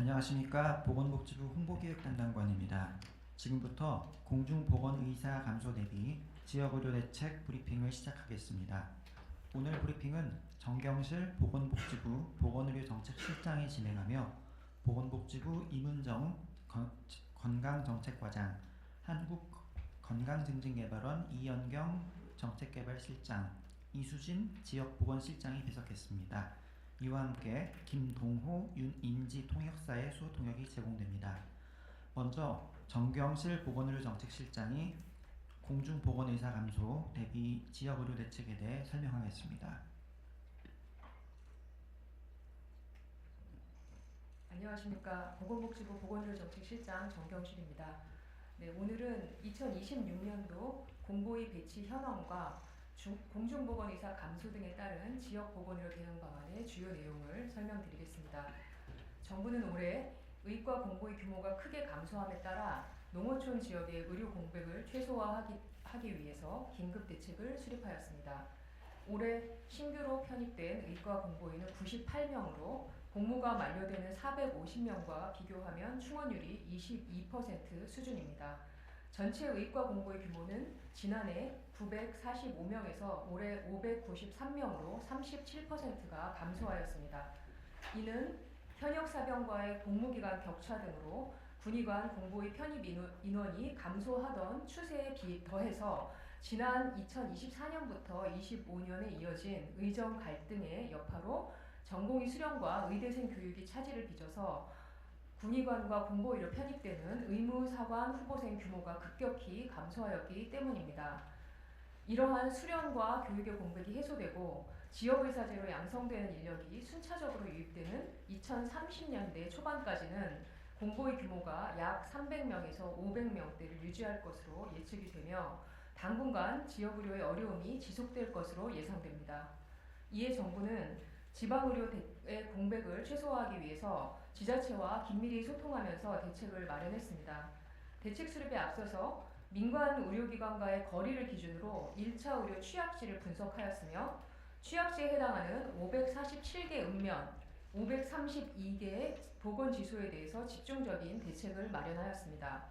안녕하십니까. 보건복지부 홍보기획담당관입니다. 지금부터 공중보건의사 감소 대비 지역의료대책 브리핑을 시작하겠습니다. 오늘 브리핑은 정경실 보건복지부 보건의료정책실장이 진행하며 보건복지부 이문정 건강정책과장, 한국건강증진개발원 이연경 정책개발실장, 이수진 지역보건실장이 배석했습니다. 이와 함께 김동호 윤인지 통역사의 수어 통역이 제공됩니다. 먼저 정경실 보건의료정책실장이 공중보건의사 감소 대비 지역의료대책에 대해 설명하겠습니다. 안녕하십니까. 보건복지부 보건의료정책실장 정경실입니다. 네, 오늘은 2026년도 공보의 배치 현황과 공중보건의사 감소 등에 따른 지역보건의료 대응 방안의 주요 내용을 설명드리겠습니다. 정부는 올해 의과 공보의 규모가 크게 감소함에 따라 농어촌 지역의 의료 공백을 최소화하기 위해서 긴급 대책을 수립하였습니다. 올해 신규로 편입된 의과 공보인은 98명으로 복무가 만료되는 450명과 비교하면 충원율이 22% 수준입니다. 전체 의과 공보의 규모는 지난해 945명에서 올해 593명으로 37%가 감소하였습니다. 이는 현역 사병과의 복무기간 격차 등으로 군의관 공보의 편입 인원이 감소하던 추세에 더해서 지난 2024년부터 25년에 이어진 의정 갈등의 여파로 전공의 수련과 의대생 교육이 차질을 빚어서 군의관과 공보의로 편입되는 의무사관 후보생 규모가 급격히 감소하였기 때문입니다. 이러한 수련과 교육의 공백이 해소되고 지역의사제로 양성되는 인력이 순차적으로 유입되는 2030년대 초반까지는 공보의 규모가 약 300명에서 500명대를 유지할 것으로 예측이 되며 당분간 지역의료의 어려움이 지속될 것으로 예상됩니다. 이에 정부는 지방의료의 공백을 최소화하기 위해서 지자체와 긴밀히 소통하면서 대책을 마련했습니다. 대책 수립에 앞서서 민간 의료기관과의 거리를 기준으로 1차 의료 취약지를 분석하였으며 취약지에 해당하는 547개 읍면, 532개의 보건지소에 대해서 집중적인 대책을 마련하였습니다.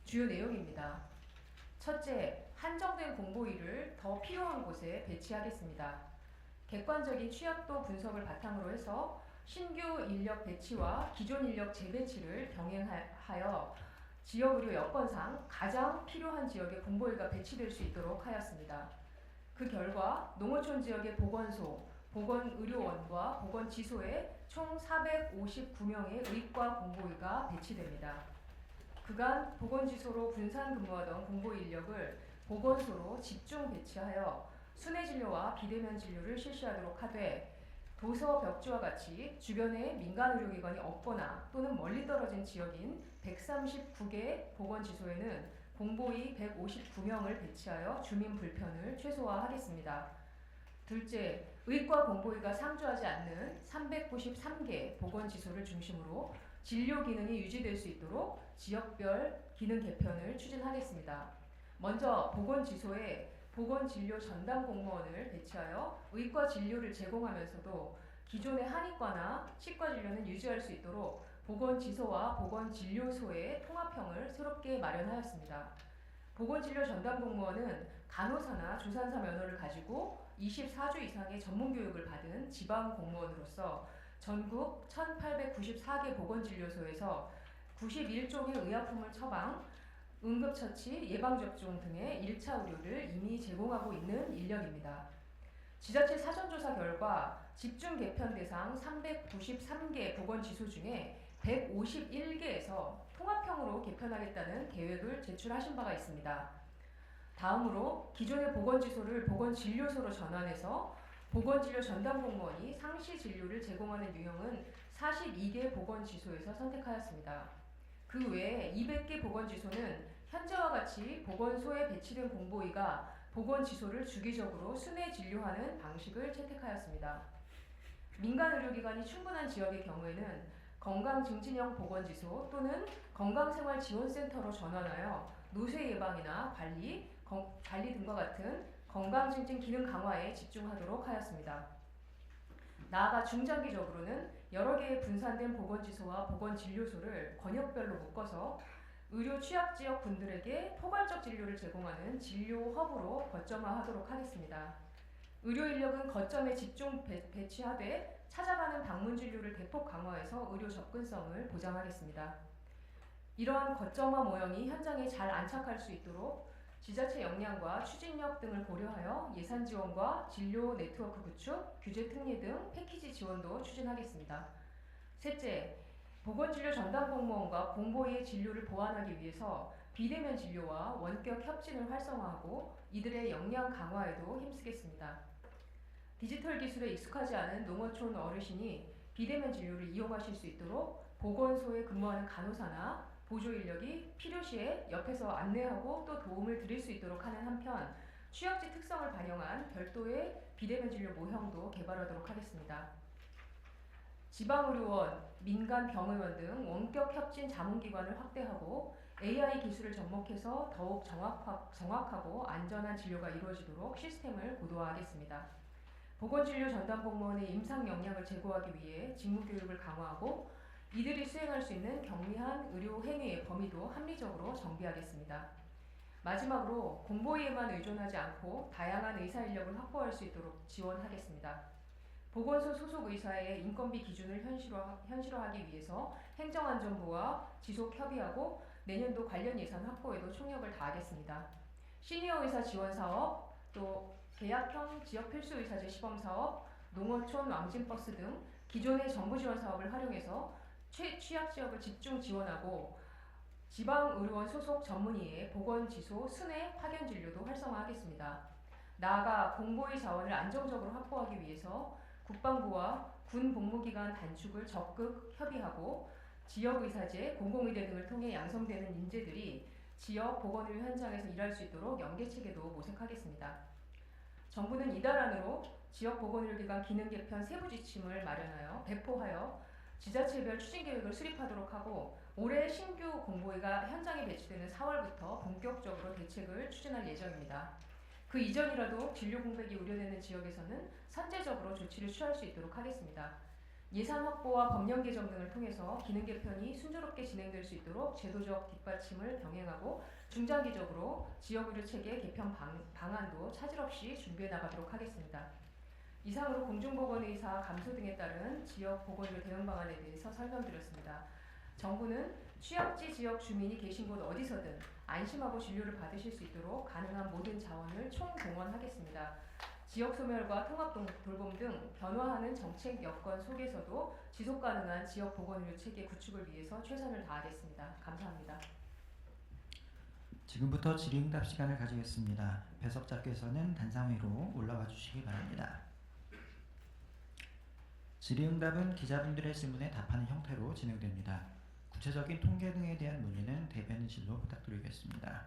주요 내용입니다. 첫째, 한정된 공보의를 더 필요한 곳에 배치하겠습니다. 객관적인 취약도 분석을 바탕으로 해서 신규 인력 배치와 기존 인력 재배치를 병행하여 지역의료 여건상 가장 필요한 지역에 공보의가 배치될 수 있도록 하였습니다. 그 결과 농어촌 지역의 보건소, 보건의료원과 보건지소에 총 459명의 의과 공보의가 배치됩니다. 그간 보건지소로 분산 근무하던 공보의 인력을 보건소로 집중 배치하여 순회진료와 비대면 진료를 실시하도록 하되 도서 벽지와 같이 주변에 민간의료기관이 없거나 또는 멀리 떨어진 지역인 139개 보건지소에는 공보의 159명을 배치하여 주민 불편을 최소화하겠습니다. 둘째, 의과 공보의가 상주하지 않는 393개 보건지소를 중심으로 진료 기능이 유지될 수 있도록 지역별 기능 개편을 추진하겠습니다. 먼저 보건지소에 보건진료 전담 공무원을 배치하여 의과 진료를 제공하면서도 기존의 한의과나 치과 진료는 유지할 수 있도록 보건지소와 보건진료소의 통합형을 새롭게 마련하였습니다. 보건진료 전담 공무원은 간호사나 조산사 면허를 가지고 24주 이상의 전문교육을 받은 지방 공무원으로서 전국 1894개 보건진료소에서 91종의 의약품을 처방, 응급처치, 예방접종 등의 1차 의료를 이미 제공하고 있는 인력입니다. 지자체 사전조사 결과 집중 개편 대상 393개 보건지소 중에 151개에서 통합형으로 개편하겠다는 계획을 제출하신 바가 있습니다. 다음으로 기존의 보건지소를 보건진료소로 전환해서 보건진료 전담 공무원이 상시 진료를 제공하는 유형은 42개 보건지소에서 선택하였습니다. 그 외에 200개 보건지소는 현재와 같이 보건소에 배치된 공보의가 보건지소를 주기적으로 순회 진료하는 방식을 채택하였습니다. 민간의료기관이 충분한 지역의 경우에는 건강증진형 보건지소 또는 건강생활지원센터로 전환하여 노쇠 예방이나 관리 등과 같은 건강증진 기능 강화에 집중하도록 하였습니다. 나아가 중장기적으로는 여러 개의 분산된 보건지소와 보건진료소를 권역별로 묶어서 의료 취약지역 분들에게 포괄적 진료를 제공하는 진료 허브로 거점화하도록 하겠습니다. 의료 인력은 거점에 집중 배치하되 찾아가는 방문 진료를 대폭 강화해서 의료 접근성을 보장하겠습니다. 이러한 거점화 모형이 현장에 잘 안착할 수 있도록 지자체 역량과 추진력 등을 고려하여 예산 지원과 진료 네트워크 구축, 규제 특례 등 패키지 지원도 추진하겠습니다. 셋째, 보건진료 전담 공무원과 공보위의 진료를 보완하기 위해서 비대면 진료와 원격 협진을 활성화하고 이들의 역량 강화에도 힘쓰겠습니다. 디지털 기술에 익숙하지 않은 농어촌 어르신이 비대면 진료를 이용하실 수 있도록 보건소에 근무하는 간호사나 보조 인력이 필요시에 옆에서 안내하고 또 도움을 드릴 수 있도록 하는 한편 취약지 특성을 반영한 별도의 비대면 진료 모형도 개발하도록 하겠습니다. 지방의료원, 민간병의원 등 원격 협진 자문기관을 확대하고 AI 기술을 접목해서 더욱 정확하고 안전한 진료가 이루어지도록 시스템을 고도화하겠습니다. 보건진료 전담 공무원의 임상 역량을 제고하기 위해 직무교육을 강화하고 이들이 수행할 수 있는 경미한 의료 행위의 범위도 합리적으로 정비하겠습니다. 마지막으로 공보위에만 의존하지 않고 다양한 의사 인력을 확보할 수 있도록 지원하겠습니다. 보건소 소속 의사의 인건비 기준을 현실화하기 위해서 행정안전부와 지속 협의하고 내년도 관련 예산 확보에도 총력을 다하겠습니다. 시니어 의사 지원 사업, 또 계약형 지역 필수 의사제 시범 사업, 농어촌 왕진버스 등 기존의 정부 지원 사업을 활용해서 취약 지역을 집중 지원하고 지방의료원 소속 전문의의 보건지소 순회 파견 진료도 활성화하겠습니다. 나아가 공보위 자원을 안정적으로 확보하기 위해서 국방부와 군 복무기간 단축을 적극 협의하고 지역의사제, 공공의대 등을 통해 양성되는 인재들이 지역 보건의료 현장에서 일할 수 있도록 연계체계도 모색하겠습니다. 정부는 이달 안으로 지역 보건의료기관 기능 개편 세부 지침을 마련하여 배포하여 지자체별 추진계획을 수립하도록 하고 올해 신규 공보위가 현장에 배치되는 4월부터 본격적으로 대책을 추진할 예정입니다. 그 이전이라도 진료 공백이 우려되는 지역에서는 선제적으로 조치를 취할 수 있도록 하겠습니다. 예산 확보와 법령 개정 등을 통해서 기능 개편이 순조롭게 진행될 수 있도록 제도적 뒷받침을 병행하고 중장기적으로 지역의료 체계 개편 방안도 차질 없이 준비해 나가도록 하겠습니다. 이상으로 공중보건의사 감소 등에 따른 지역 보건의료 대응 방안에 대해서 설명드렸습니다. 정부는 취약지 지역 주민이 계신 곳 어디서든 안심하고 진료를 받으실 수 있도록 가능한 모든 자원을 총동원하겠습니다. 지역 소멸과 통합 돌봄 등 변화하는 정책 여건 속에서도 지속 가능한 지역 보건의료 체계 구축을 위해서 최선을 다하겠습니다. 감사합니다. 지금부터 질의응답 시간을 가지겠습니다. 배석자께서는 단상 위로 올라와 주시기 바랍니다. 질의응답은 기자분들의 질문에 답하는 형태로 진행됩니다. 구체적인 통계 등에 대한 문의는 대변인실로 부탁드리겠습니다.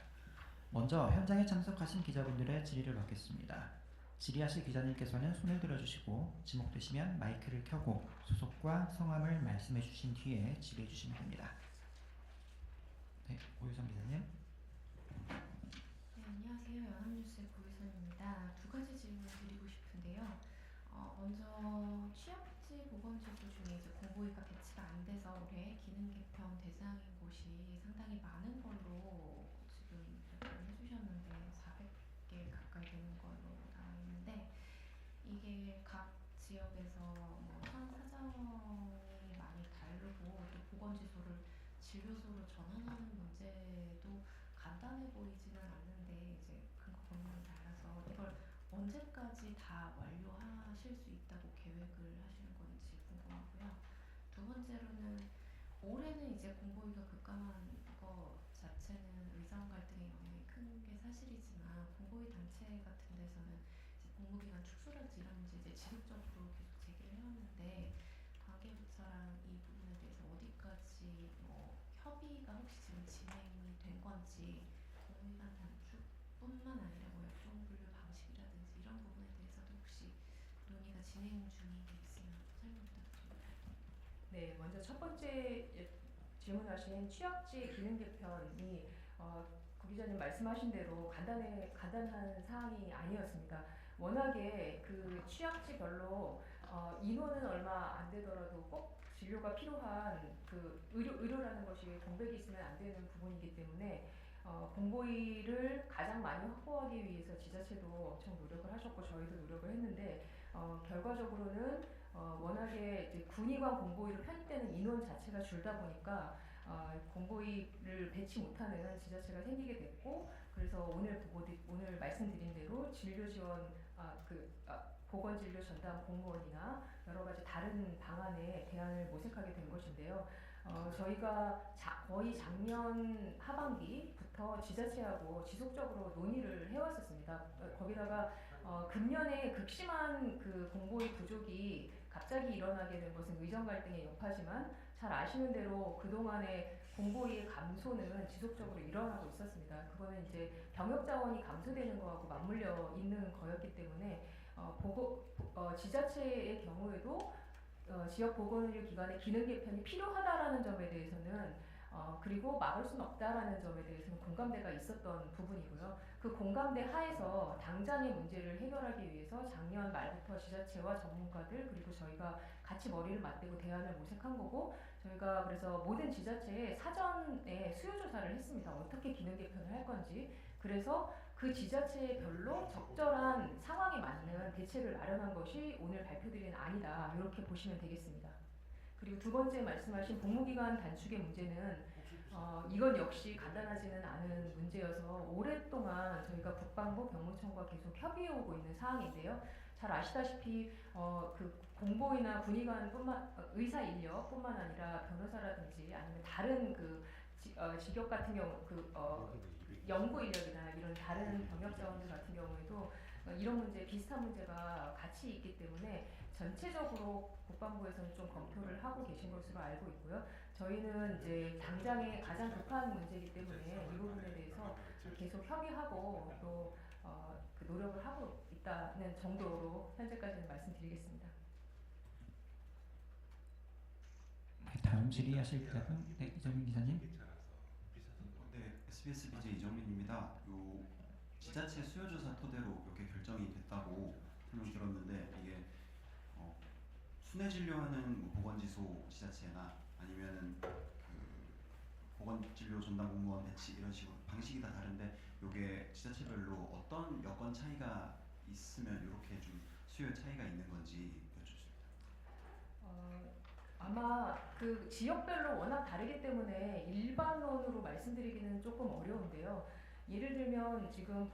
먼저 현장에 참석하신 기자분들의 질의를 받겠습니다. 질의하실 기자님께서는 손을 들어주시고 지목되시면 마이크를 켜고 소속과 성함을 말씀해 주신 뒤에 질의해 주시면 됩니다. 네, 고유선 기자님. 네, 안녕하세요. 연합뉴스의 고유선입니다. 두 가지 질문 드리고 싶은데요. 먼저 취약지 보건지소 중에 이제 공보위가 배치가 안 돼서 올해 기능 개편 대상인 곳이 상당히 많은 걸로 지금 해주셨는데 400개 가까이 되는 걸로 나와 있는데 이게 각 지역에서 뭐 사정이 많이 다르고 또 보건지소를 진료소로 전환하는 문제도 간단해 보이지는 않는데 이제 근거 법령이 달라서 이걸 언제까지 다 완료하실 수 있다고 계획을 하시는 건지 궁금하고요. 두 번째로는 올해는 이제 공보위가 급감한 거 자체는 의사원 갈등의 영향이 큰 게 사실이지만 공보위 단체 같은 데서는 이제 복무기간 축소라든지 이런 문제 이제 지속적으로 계속 제기를 해왔는데 관계부처랑 이 부분에 대해서 어디까지 뭐 협의가 혹시 지금 진행이 된 건지 공무기간 단축뿐만 아니라 뭐 역종 분류 방식이라든지 이런 부분에 대해서도 혹시 논의가 진행 중인 게 있으면 설명 부탁드립니다. 네, 먼저 첫 번째 질문하신 취약지 기능 개편이 구 기자님 말씀하신 대로 간단한 사항이 아니었습니다. 워낙에 그 취약지별로 인원은 얼마 안 되더라도 꼭 진료가 필요한 그 의료라는 것이 공백이 있으면 안 되는 부분이기 때문에 공보의를 가장 많이 확보하기 위해서 지자체도 엄청 노력을 하셨고 저희도 노력을 했는데 결과적으로는 워낙에 이제 군의관 공보의로 편입되는 인원 자체가 줄다 보니까 공보의를 배치 못하는 지자체가 생기게 됐고 그래서 오늘 말씀드린 대로 진료 지원 보건진료 전담 공무원이나 여러 가지 다른 방안에 대안을 모색하게 된 것인데요. 저희가 거의 작년 하반기부터 지자체하고 지속적으로 논의를 해왔었습니다. 거기다가 금년에 극심한 그 공보의 부족이 갑자기 일어나게 된 것은 의정 갈등의 여파지만 잘 아시는 대로 그동안의 공보의 감소는 지속적으로 일어나고 있었습니다. 그거는 이제 병역 자원이 감소되는 거하고 맞물려 있는 거였기 때문에 지자체의 경우에도 지역 보건의료기관의 기능 개편이 필요하다라는 점에 대해서는 그리고 막을 수는 없다라는 점에 대해서는 공감대가 있었던 부분이고요. 그 공감대 하에서 당장의 문제를 해결하기 위해서 작년 말부터 지자체와 전문가들 그리고 저희가 같이 머리를 맞대고 대안을 모색한 거고 저희가 그래서 모든 지자체에 사전에 수요조사를 했습니다. 어떻게 기능 개편을 할 건지. 그래서 그 지자체별로 적절한 상황에 맞는 대책을 마련한 것이 오늘 발표드린 안이다. 이렇게 보시면 되겠습니다. 그리고 두 번째 말씀하신 복무기간 단축의 문제는 이건 역시 간단하지는 않은 문제여서 오랫동안 저희가 국방부 병무청과 계속 협의해 오고 있는 사항인데요. 잘 아시다시피 그 공보이나 군의관 의사 인력뿐만 아니라 변호사라든지 아니면 다른 그 직역 같은 경우 연구 인력이나 이런 다른 병역 자원들 같은 경우에도 이런 문제 비슷한 문제가 같이 있기 때문에 전체적으로 국방부에서는 좀 검토를 하고 계신 것으로 알고 있고요. 저희는 이제 당장에 가장 급한 문제이기 때문에 이 부분에 대해서 계속 협의하고 또 그 노력을 하고 있다는 정도로 현재까지는 말씀드리겠습니다. 네, 다음 질의하실 기자분, 네, 이정민 기자님. 네, SBS BJ 이정민입니다. 요 지자체 수요조사 토대로 이렇게 결정이 됐다고 설명 들었는데 이게 순회 진료하는 뭐 보건지소 지자체나 아니면은 그 보건진료 전담 공무원 배치 이런 식으로 방식이 다 다른데 이게 지자체별로 어떤 여건 차이가 있으면 이렇게 좀 수요 차이가 있는 건지 여쭙습니다. 아마 그 지역별로 워낙 다르기 때문에 일반론으로 말씀드리기는 조금 어려운데요. 예를 들면 지금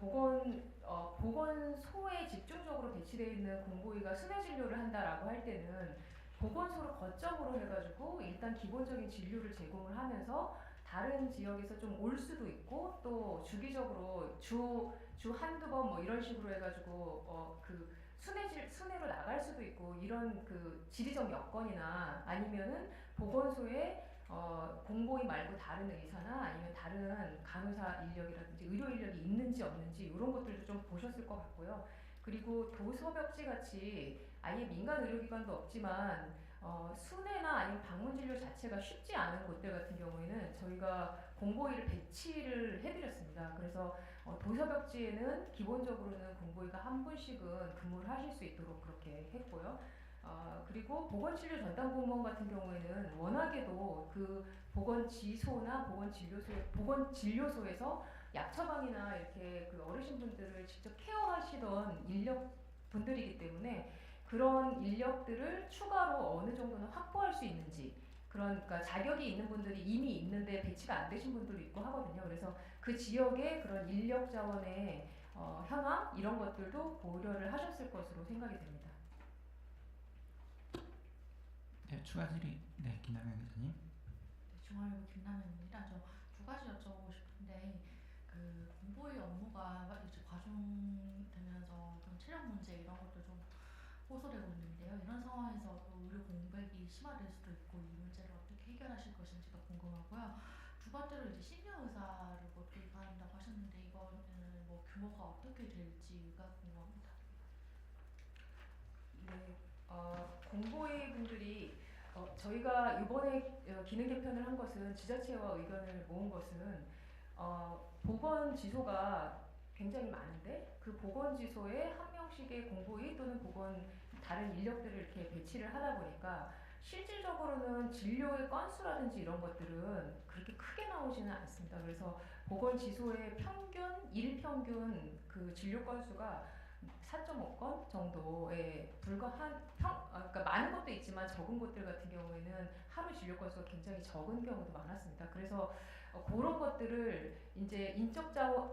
보건소에 집중적으로 배치되어 있는 공보의가 순회 진료를 한다라고 할 때는 보건소를 거점으로 해가지고 일단 기본적인 진료를 제공을 하면서 다른 지역에서 좀 올 수도 있고 또 주기적으로 주 한두 번 뭐 이런 식으로 해가지고 그 순회로 나갈 수도 있고 이런 그 지리적 여건이나 아니면은 보건소에 공보의 말고 다른 의사나 아니면 다른 간호사 인력이라든지 의료 인력이 있는지 없는지 이런 것들도 좀 보셨을 것 같고요. 그리고 도서벽지 같이 아예 민간 의료기관도 없지만 순회나 아니면 방문 진료 자체가 쉽지 않은 곳들 같은 경우에는 저희가 공보의를 배치를 해드렸습니다. 그래서 도서벽지에는 기본적으로는 공보의가 한 분씩은 근무를 하실 수 있도록 그렇게 했고요. 그리고 보건진료 전담공무원 같은 경우에는 워낙에도 그 보건지소나 보건진료소에서 약 처방이나 이렇게 그 어르신분들을 직접 케어하시던 인력분들이기 때문에 그런 인력들을 추가로 어느 정도는 확보할 수 있는지 그러니까 자격이 있는 분들이 이미 있는데 배치가 안 되신 분들도 있고 하거든요. 그래서 그 지역의 그런 인력 자원의 현황 이런 것들도 고려를 하셨을 것으로 생각이 됩니다. 네, 추가 질의, 네, 김남현 기자님. 네, 중앙일보 김남현입니다. 저 두 가지 여쭤보고 싶은데 그 공보의 업무가 이제 과중되면서 좀 체력 문제 이런 것도 좀 호소되고 있는데요. 이런 상황에서 또 의료 공백이 심화될 수도 있고 이 문제를 어떻게 해결하실 것인지가 궁금하고요. 두 번째로 이제 시니어 의사를 뭐 도입한다고 하셨는데 이거는 뭐 규모가 어떻게 될지가 궁금합니다. 네, 공보의 분들이 저희가 이번에 기능 개편을 한 것은 지자체와 의견을 모은 것은 보건지소가 굉장히 많은데 그 보건지소에 한 명씩의 공보의 또는 다른 인력들을 이렇게 배치를 하다 보니까 실질적으로는 진료의 건수라든지 이런 것들은 그렇게 크게 나오지는 않습니다. 그래서 보건지소의 평균, 일평균 그 진료 건수가 4.5건 정도에 불과한 그러니까 많은 것도 있지만 적은 곳들 같은 경우에는 하루 진료 건수가 굉장히 적은 경우도 많았습니다. 그래서 그런 것들을 이제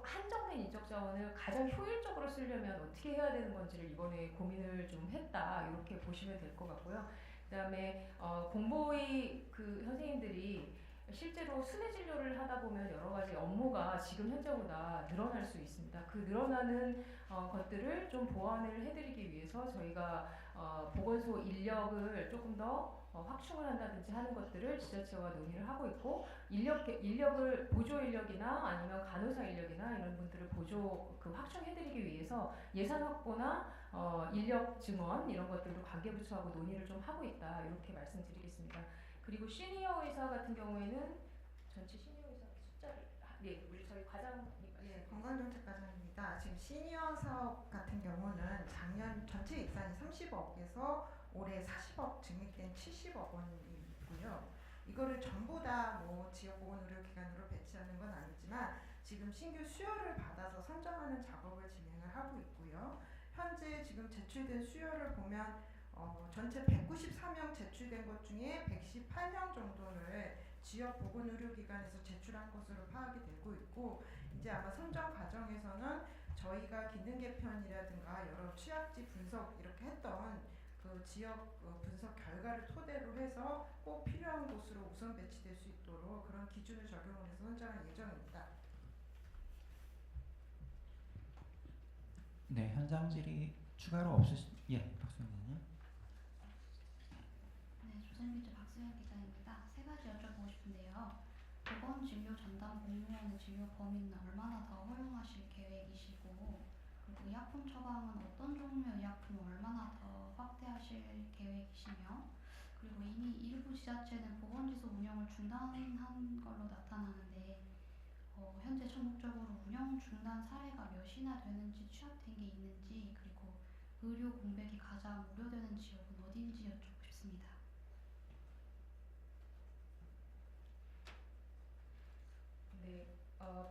한정된 인적 자원을 가장 효율적으로 쓰려면 어떻게 해야 되는 건지를 이번에 고민을 좀 했다, 이렇게 보시면 될 것 같고요. 그다음에 공보의 그 선생님들이 실제로 순회 진료를 하다 보면 여러 가지 업무가 지금 현재보다 늘어날 수 있습니다. 그 늘어나는 것들을 좀 보완을 해드리기 위해서 저희가 보건소 인력을 조금 더 확충을 한다든지 하는 것들을 지자체와 논의를 하고 있고, 인력을 보조 인력이나 아니면 간호사 인력이나 이런 분들을 확충해드리기 위해서 예산 확보나 인력 증원 이런 것들도 관계부처하고 논의를 좀 하고 있다, 이렇게 말씀드리겠습니다. 그리고 시니어 의사 같은 경우에는 전체 시니어 의사 숫자를 우리 저희 과장 건강정책과장입니다. 지금 시니어 사업 같은 경우는 작년 전체 예산이 30억에서 올해 40억 증액된 70억 원이고요. 이거를 전부 다 지역보건의료기관으로 배치하는 건 아니지만 지금 신규 수요를 받아서 선정하는 작업을 진행을 하고 있고요. 현재 지금 제출된 수요를 보면 전체 194명 제출된 것 중에 118명 정도를 지역 보건의료기관에서 제출한 것으로 파악이 되고 있고, 이제 아마 선정 과정에서는 저희가 기능 개편이라든가 여러 취약지 분석 이렇게 했던 그 지역 분석 결과를 토대로 해서 꼭 필요한 곳으로 우선 배치될 수 있도록 그런 기준을 적용을 해서 선정할 예정입니다. 네, 현장 질의 추가로 박수현님. 네, 조선일보의 박수현 기자입니다. 세 가지 여쭤보고 싶은데요. 보건진료 전담 공무원의 진료 범위는 얼마나 더 허용하실 계획이시고, 그리고 의약품 처방은 어떤 종류의 의약품을 얼마나 더 확대하실 계획이시며, 그리고 이미 일부 지자체는 보건지소 운영을 중단한 걸로 나타나는데 현재 전국적으로 운영 중단 사례가 몇이나 되는지 취합된 게 있는지, 그리고 의료 공백이 가장 우려되는 지역은 어디인지 여쭙고 싶습니다. 네,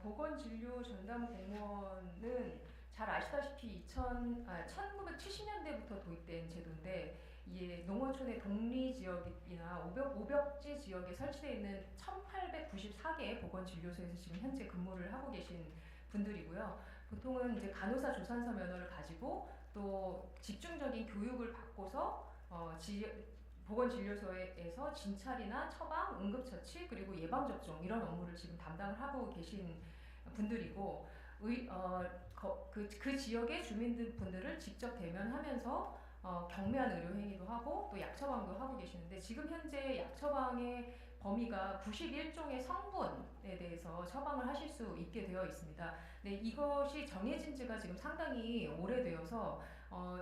보건진료 전담 공무원은 잘 아시다시피 1970년대부터 도입된 제도인데, 이게 농어촌의 동리 지역이나 오벽지 지역에 설치되어 있는 1,894개의 보건진료소에서 지금 현재 근무를 하고 계신 분들이고요. 보통은 이제 간호사 조산서 면허를 가지고 또 집중적인 교육을 받고서 보건진료소에서 진찰이나 처방, 응급처치, 그리고 예방접종 이런 업무를 지금 담당을 하고 계신 분들이고, 그 지역의 주민분들을 직접 대면하면서 경미한 의료 행위도 하고 또 약처방도 하고 계시는데, 지금 현재 약처방의 범위가 91종의 성분에 대해서 처방을 하실 수 있게 되어 있습니다. 네, 이것이 정해진 지가 지금 상당히 오래되어서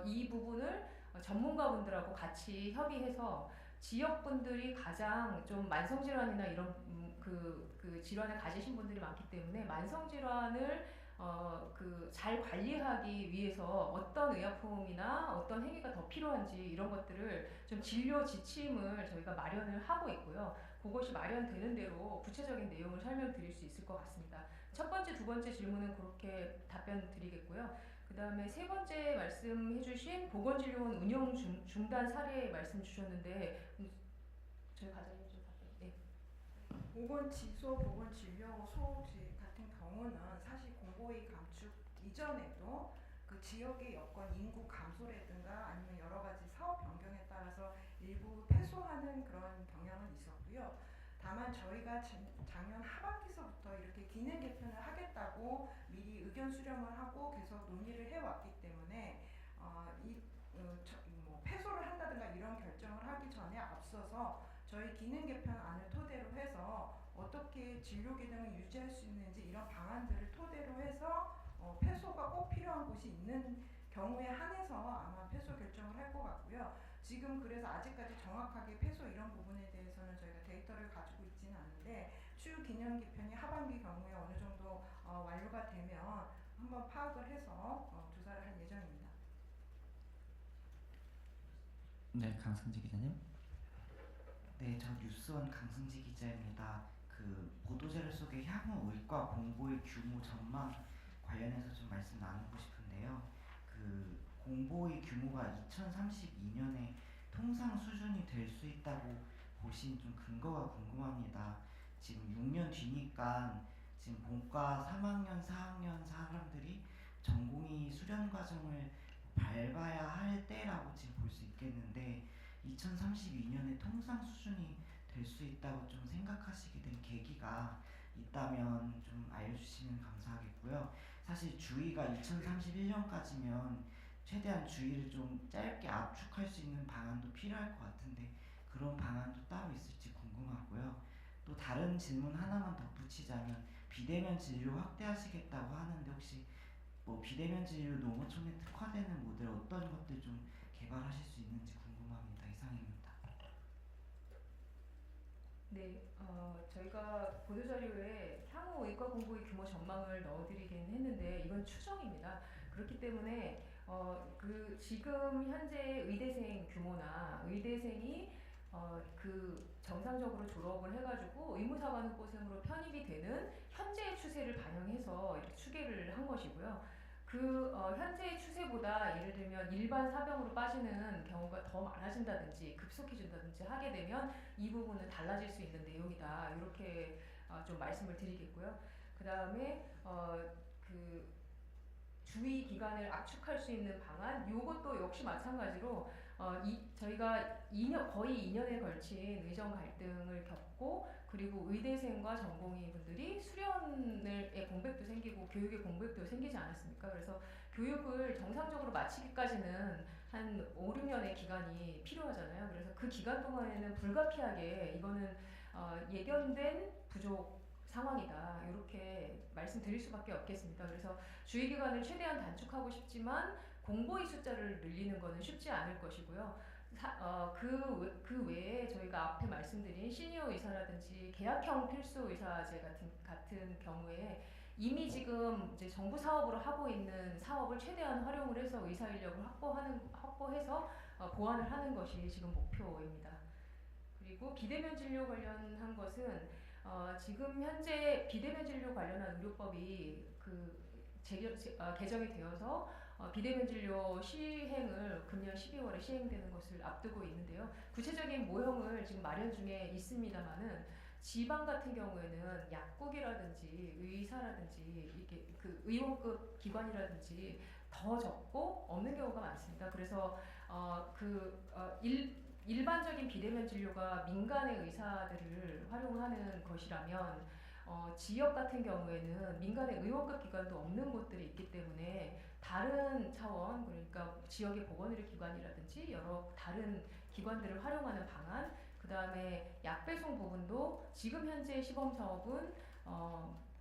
이 부분을 전문가분들하고 같이 협의해서 지역분들이 가장 좀 만성질환이나 이런 그 질환을 가지신 분들이 많기 때문에 만성질환을 잘 관리하기 위해서 어떤 의약품이나 어떤 행위가 더 필요한지 이런 것들을 좀 진료 지침을 저희가 마련을 하고 있고요. 그것이 마련되는 대로 구체적인 내용을 설명드릴 수 있을 것 같습니다. 첫 번째, 두 번째 질문은 그렇게 답변 드리겠고요. 그 다음에 세 번째 말씀해주신 보건진료원 운영 중단 사례 말씀 주셨는데, 저희 과장님 좀 답변. 네. 보건지소, 보건진료소 같은 경우는 사실 공고의 감축 이전에도 그 지역의 여건, 인구 감소라든가 아니면 여러 가지 사업 변경에 따라서 일부 폐소하는 그런 경향은 있었고요. 다만 저희가 작년 하반기서부터 이렇게 기능 개편을 하겠다고 미리 의견 수렴을 하고 계속 논의를 해왔기 때문에 폐소를 한다든가 이런 결정을 하기 전에 앞서서 저희 기능 개편안을 토대로 해서 어떻게 진료 기능을 유지할 수 있는지 이런 방안들을 토대로 해서 폐소가 꼭 필요한 곳이 있는 경우에 한해서 아마 폐소 결정을 할 것 같고요. 지금 그래서 아직까지 정확하게 폐소 이런 부분에 대해서는 저희가 데이터를 가지고 있지는 않은데, 추후 기능 개편이 하반기 경우에 어느 정도 완료가 되면 한번 파악을 해서 조사를 할 예정입니다. 네, 강승지 기자님. 네, 저 뉴스원 강승지 기자입니다. 그 보도자료 속의 향후 의과 공보의 규모 전망 관련해서 좀 말씀 나누고 싶은데요. 그 공보의 규모가 2032년에 통상 수준이 될 수 있다고 보신 좀 근거가 궁금합니다. 지금 6년 뒤니까 지금 본과 3학년, 4학년 사람들이 전공의 수련 과정을 밟아야 할 때라고 지금 볼 수 있겠는데 2032년에 통상 수준이 될 수 있다고 좀 생각하시게 된 계기가 있다면 좀 알려주시면 감사하겠고요. 사실 주의가 2031년까지면 최대한 주의를 좀 짧게 압축할 수 있는 방안도 필요할 것 같은데 그런 방안도 따로 있을지 궁금하고요. 또 다른 질문 하나만 덧붙이자면 비대면 진료 확대하시겠다고 하는데 혹시 뭐 비대면 진료 농어촌에 특화되는 모델 어떤 것들 좀 개발하실 수 있는지 궁금합니다. 이상입니다. 네, 저희가 보도자료에 향후 의과 공부의 규모 전망을 넣어드리긴 했는데 이건 추정입니다. 그렇기 때문에 그 지금 현재 의대생 규모나 의대생이 그 정상적으로 졸업을 해가지고 의무사관학부생으로 편입이 되는 현재의 추세를 반영해서 이렇게 추계를 한 것이고요. 그 현재의 추세보다 예를 들면 일반 사병으로 빠지는 경우가 더 많아진다든지 급속해진다든지 하게 되면 이 부분은 달라질 수 있는 내용이다. 이렇게 좀 말씀을 드리겠고요. 그 다음에 그 주의 기간을 압축할 수 있는 방안, 이것도 역시 마찬가지로 저희가 거의 2년에 걸친 의정 갈등을 겪고 그리고 의대생과 전공의 분들이 수련의 공백도 생기고 교육의 공백도 생기지 않았습니까? 그래서 교육을 정상적으로 마치기까지는 한 5, 6년의 기간이 필요하잖아요. 그래서 그 기간 동안에는 불가피하게 이거는 예견된 부족 상황이다. 이렇게 말씀드릴 수밖에 없겠습니다. 그래서 주의 기간을 최대한 단축하고 싶지만 공보의 숫자를 늘리는 것은 쉽지 않을 것이고요. 그 외에 저희가 앞에 말씀드린 시니어 의사라든지 계약형 필수 의사제 같은 경우에 이미 지금 이제 정부 사업으로 하고 있는 사업을 최대한 활용을 해서 의사 인력을 확보해서 보완을 하는 것이 지금 목표입니다. 그리고 비대면 진료 관련한 것은 지금 현재 비대면 진료 관련한 의료법이 개정이 되어서 비대면 진료 시행을 금년 12월에 시행되는 것을 앞두고 있는데요. 구체적인 모형을 지금 마련 중에 있습니다만은 지방 같은 경우에는 약국이라든지 의사라든지 이게 그 의원급 기관이라든지 더 적고 없는 경우가 많습니다. 그래서 일반적인 비대면 진료가 민간의 의사들을 활용하는 것이라면 지역 같은 경우에는 민간의 의원급 기관도 없는 곳들이 있기 때문에 다른 차원 그러니까 지역의 보건의료기관이라든지 여러 다른 기관들을 활용하는 방안 그 다음에 약 배송 부분도 지금 현재 시범 사업은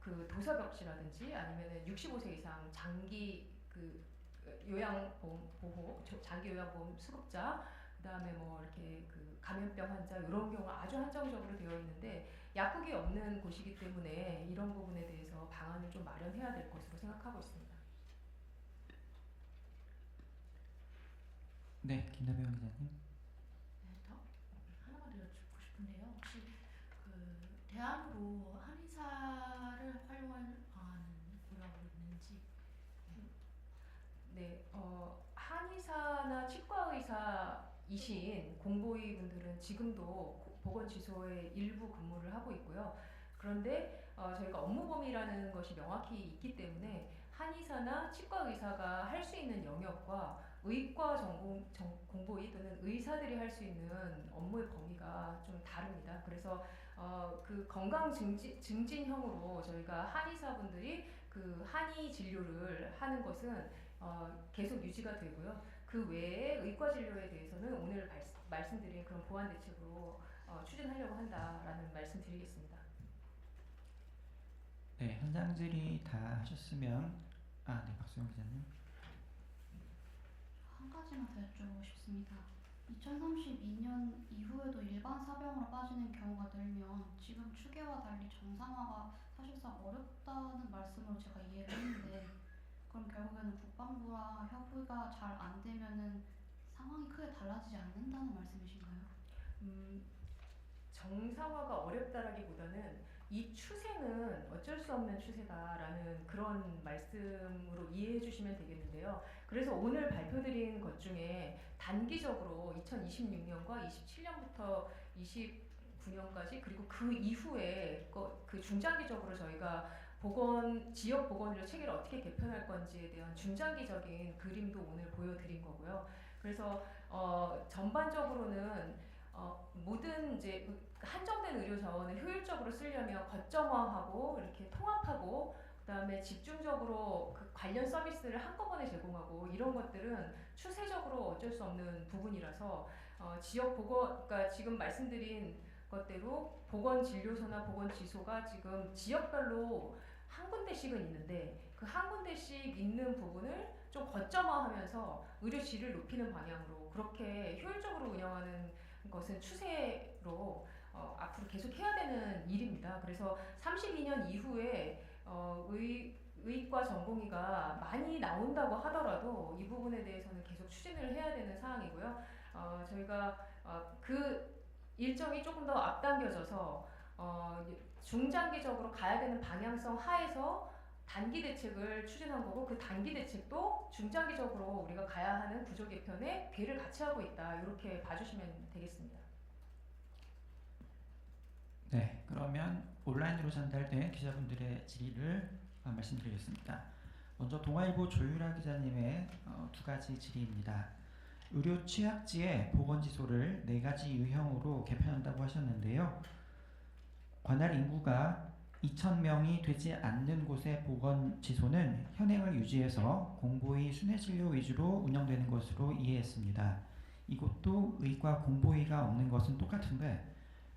그 도서벽지라든지 아니면은 65세 이상 장기 요양보험 보호 장기 요양보험 수급자 그다음에 뭐 이렇게 그 감염병 환자 이런 경우 아주 한정적으로 되어 있는데 약국이 없는 곳이기 때문에 이런 부분에 대해서 방안을 좀 마련해야 될 것으로 생각하고 있습니다. 네, 김나배영 기자님. 네, 더 하나만 더 여쭙고 싶은데요. 혹시 그 대안으로 한의사를 활용할 방안은 고려하고 있는지? 네, 한의사나 치과의사이신 공보의 분들은 지금도 보건지소에 일부 근무를 하고 있고요. 그런데 저희가 업무 범위라는 것이 명확히 있기 때문에 한의사나 치과의사가 할 수 있는 영역과 의과 공보의 또는 의사들이 할 수 있는 업무의 범위가 좀 다릅니다. 그래서 그 건강 증진형으로 저희가 한의사분들이 그 한의 진료를 하는 것은 계속 유지가 되고요. 그 외에 의과 진료에 대해서는 오늘 말씀드린 그런 보완 대책으로 추진하려고 한다라는 말씀드리겠습니다. 네, 현장 질의 다 하셨으면 네, 박수영 기자님. 한 가지만 더 여쭤보고 싶습니다. 2032년 이후에도 일반 사병으로 빠지는 경우가 늘면 지금 추계와 달리 정상화가 사실상 어렵다는 말씀으로 제가 이해를 했는데 그럼 결국에는 국방부와 협의가 잘 안 되면은 상황이 크게 달라지지 않는다는 말씀이신가요? 정상화가 어렵다라기보다는 이 추세는 어쩔 수 없는 추세다라는 그런 말씀으로 이해해 주시면 되겠는데요. 그래서 오늘 발표드린 것 중에 단기적으로 2026년과 27년부터 29년까지 그리고 그 이후에 그 중장기적으로 저희가 지역 보건의료 체계를 어떻게 개편할 건지에 대한 중장기적인 그림도 오늘 보여드린 거고요. 그래서 전반적으로는 모든 이제 한정된 의료 자원을 효율적으로 쓰려면 거점화하고 이렇게 통합하고 그다음에 집중적으로 그 관련 서비스를 한꺼번에 제공하고 이런 것들은 추세적으로 어쩔 수 없는 부분이라서 지역 보건 그러니까 지금 말씀드린 것대로 보건 진료소나 보건 지소가 지금 지역별로 한 군데씩은 있는데 그 한 군데씩 있는 부분을 좀 거점화하면서 의료 질을 높이는 방향으로 그렇게 효율적으로 운영하는 것은 추세로 앞으로 계속 해야 되는 일입니다. 그래서 32년 이후에 의과 전공의가 많이 나온다고 하더라도 이 부분에 대해서는 계속 추진을 해야 되는 사항이고요. 저희가 그 일정이 조금 더 앞당겨져서 중장기적으로 가야 되는 방향성 하에서 단기 대책을 추진한 거고 그 단기 대책도 중장기적으로 우리가 가야 하는 구조 개편에 배를 같이 하고 있다. 이렇게 봐주시면 되겠습니다. 네, 그러면 온라인으로 전달된 기자분들의 질의를 말씀드리겠습니다. 먼저 동아일보 조유라 기자님의 두 가지 질의입니다. 의료 취약지의 보건지소를 4가지 유형으로 개편한다고 하셨는데요. 관할 인구가 2,000명이 되지 않는 곳의 보건지소는 현행을 유지해서 공보의 순회진료 위주로 운영되는 것으로 이해했습니다. 이곳도 의과 공보의가 없는 것은 똑같은데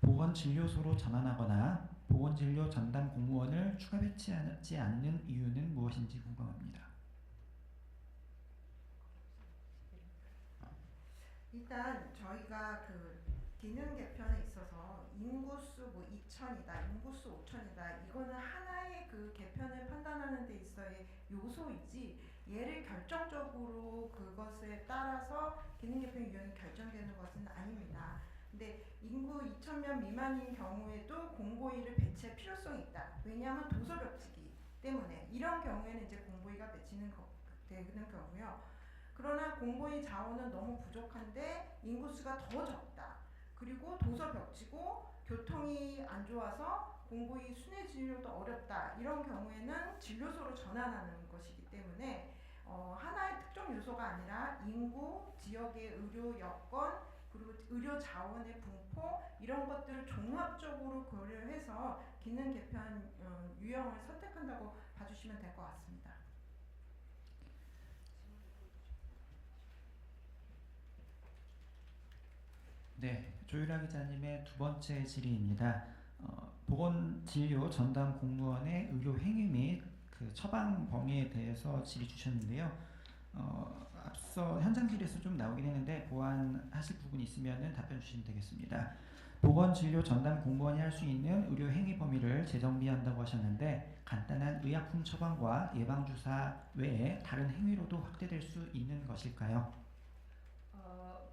보건진료소로 전환하거나 보건진료 전담 공무원을 추가 배치하지 않는 이유는 무엇인지 궁금합니다. 일단 저희가 그 기능 개편에 있어서 인구수 2,000이다, 인구수 5,000이다 이거는 하나의 그 개편을 판단하는 데 있어의 요소이지 얘를 결정적으로 그것에 따라서 기능 개편 유형이 결정되는 것은 아닙니다. 근데 인구 2,000명 미만인 경우에도 공보의를 배치할 필요성이 있다. 왜냐하면 도서벽지기 때문에 이런 경우에는 이제 공보의가 되는 경우요. 그러나 공보의 자원은 너무 부족한데 인구수가 더 적다. 그리고 도서벽지고 교통이 안 좋아서 공보의 순회 진료도 어렵다. 이런 경우에는 진료소로 전환하는 것이기 때문에 하나의 특정 요소가 아니라 인구, 지역의 의료 여건, 그리고 의료 자원의 분포 이런 것들을 종합적으로 고려해서 기능 개편 유형을 선택한다고 봐주시면 될 것 같습니다. 네, 조유라 기자님의 두 번째 질의입니다. 보건진료 전담 공무원의 의료 행위 및 그 처방 범위에 대해서 질의 주셨는데요. 앞서 현장 질의에서 좀 나오긴 했는데 보완하실 부분이 있으면 답변 주시면 되겠습니다. 보건진료 전담 공무원이 할 수 있는 의료 행위 범위를 재정비한다고 하셨는데 간단한 의약품 처방과 예방주사 외에 다른 행위로도 확대될 수 있는 것일까요?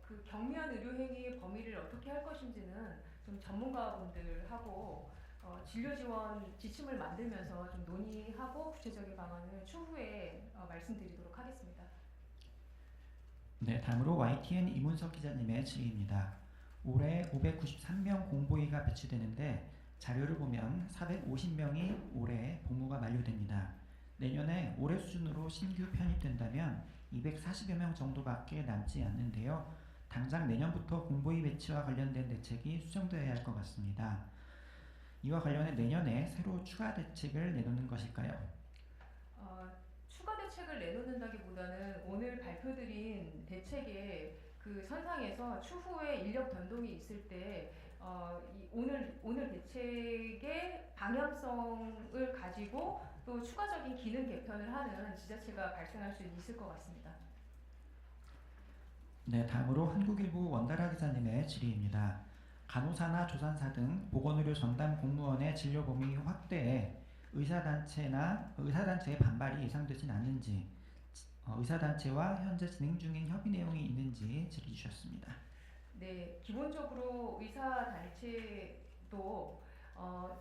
그 경미한 의료행위 범위를 어떻게 할 것인지는 좀 전문가분들하고 진료 지원 지침을 만들면서 좀 논의하고 구체적인 방안을 추후에 말씀드리도록 하겠습니다. 네, 다음으로 YTN 이문석 기자님의 질의입니다. 올해 593명 공보의가 배치되는데 자료를 보면 450명이 올해 복무가 만료됩니다. 내년에 올해 수준으로 신규 편입된다면 240여 명 정도밖에 남지 않는데요. 당장 내년부터 공보의 배치와 관련된 대책이 수정되어야 할 것 같습니다. 이와 관련해 내년에 새로 추가 대책을 내놓는 것일까요? 추가 대책을 내놓는다기보다는 오늘 발표드린 대책의 그 선상에서 추후에 인력 변동이 있을 때 오늘 대책의 방향성을 가지고 또 추가적인 기능 개편을 하는 지자체가 발생할 수 있을 것 같습니다. 네, 다음으로 한국일보 원달아 기자님의 질의입니다. 간호사나 조산사 등 보건의료 전담 공무원의 진료 범위 확대에 의사단체의 반발이 예상되진 않는지 의사단체와 현재 진행 중인 협의 내용이 있는지 질의 주셨습니다. 네, 기본적으로 의사단체도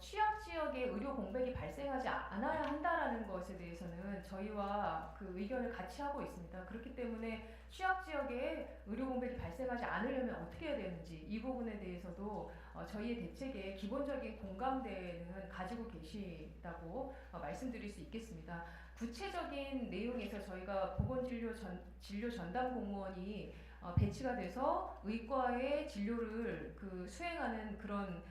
취약 지역에 의료 공백이 발생하지 않아야 한다라는 것에 대해서는 저희와 그 의견을 같이 하고 있습니다. 그렇기 때문에 취약 지역에 의료 공백이 발생하지 않으려면 어떻게 해야 되는지 이 부분에 대해서도 저희의 대책에 기본적인 공감대는 가지고 계시다고 말씀드릴 수 있겠습니다. 구체적인 내용에서 저희가 진료 전담 공무원이 배치가 돼서 의과의 진료를 수행하는 그런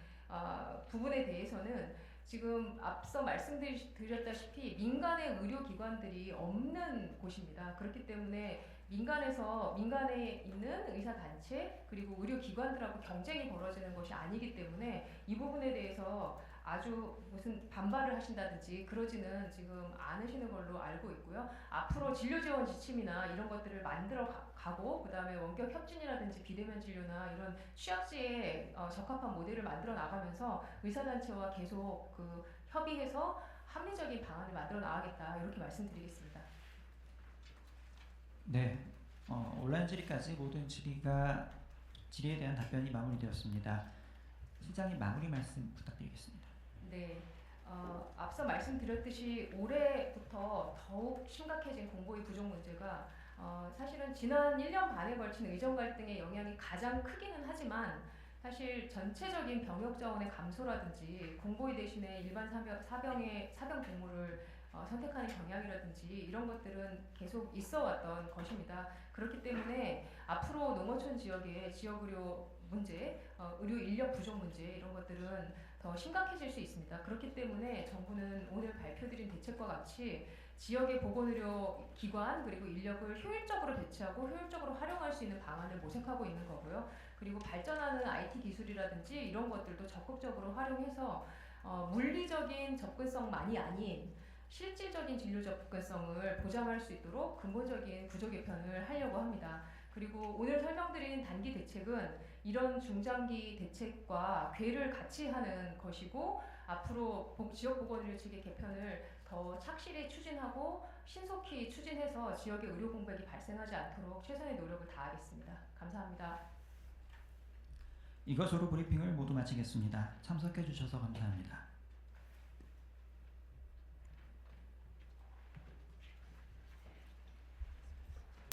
부분에 대해서는 지금 앞서 말씀드렸다시피 민간의 의료기관들이 없는 곳입니다. 그렇기 때문에 민간에 있는 의사단체 그리고 의료기관들하고 경쟁이 벌어지는 것이 아니기 때문에 이 부분에 대해서 아주 무슨 반발을 하신다든지 그러지는 지금 않으시는 걸로 알고 있고요. 앞으로 진료지원 지침이나 이런 것들을 만들어 가고 그다음에 원격 협진이라든지 비대면 진료나 이런 취약지에 적합한 모델을 만들어 나가면서 의사단체와 계속 협의해서 합리적인 방안을 만들어 나가겠다 이렇게 말씀드리겠습니다. 네, 온라인 질의까지 모든 질의에 대한 답변이 마무리되었습니다. 실장님 마무리 말씀 부탁드리겠습니다. 네, 앞서 말씀드렸듯이 올해부터 더욱 심각해진 공보의 부족 문제가 사실은 지난 1년 반에 걸친 의정 갈등의 영향이 가장 크기는 하지만 사실 전체적인 병역 자원의 감소라든지 공보의 대신에 일반 사병 복무를 선택하는 경향이라든지 이런 것들은 계속 있어 왔던 것입니다. 그렇기 때문에 앞으로 농어촌 지역의 지역의료 문제, 의료 인력 부족 문제 이런 것들은 더 심각해질 수 있습니다. 그렇기 때문에 정부는 오늘 발표드린 대책과 같이 지역의 보건의료 기관 그리고 인력을 효율적으로 배치하고 효율적으로 활용할 수 있는 방안을 모색하고 있는 거고요. 그리고 발전하는 IT 기술이라든지 이런 것들도 적극적으로 활용해서 물리적인 접근성만이 아닌 실질적인 진료 접근성을 보장할 수 있도록 근본적인 구조 개편을 하려고 합니다. 그리고 오늘 설명드린 단기 대책은 이런 중장기 대책과 궤를 같이 하는 것이고 앞으로 지역보건의료 체계 개편을 더 착실히 추진하고 신속히 추진해서 지역의 의료 공백이 발생하지 않도록 최선의 노력을 다하겠습니다. 감사합니다. 이것으로 브리핑을 모두 마치겠습니다. 참석해 주셔서 감사합니다.